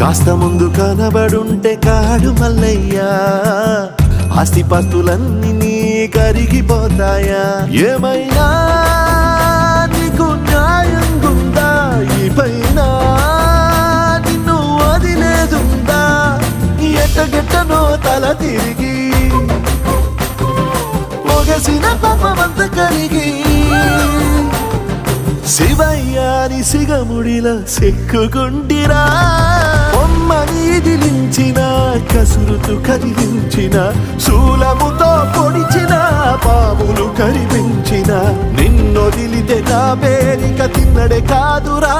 కాస్త ముందు కనబడుంటే కాడు మల్లయ్యా, ఆస్తిపాస్తులన్నీ నీ కరిగిపోతాయా? ఏమైనా నీకు న్యాయం గుందా? ఈ పైన నిన్ను వదిలేదుందా? ఎట్టగెట్టనో తల తిరిగి పొగసిన పాపమంత కలిగి శివయ్యాని సిగముడిలా సెక్కుకుంటిరా. బొమ్మని దిలించిన, కసురుతూ కదిలించిన, శూలముతో పొడిచిన, పాములు కరిపించిన, నిన్నొదిలితే నా పేరిక తిన్నడే కాదురా.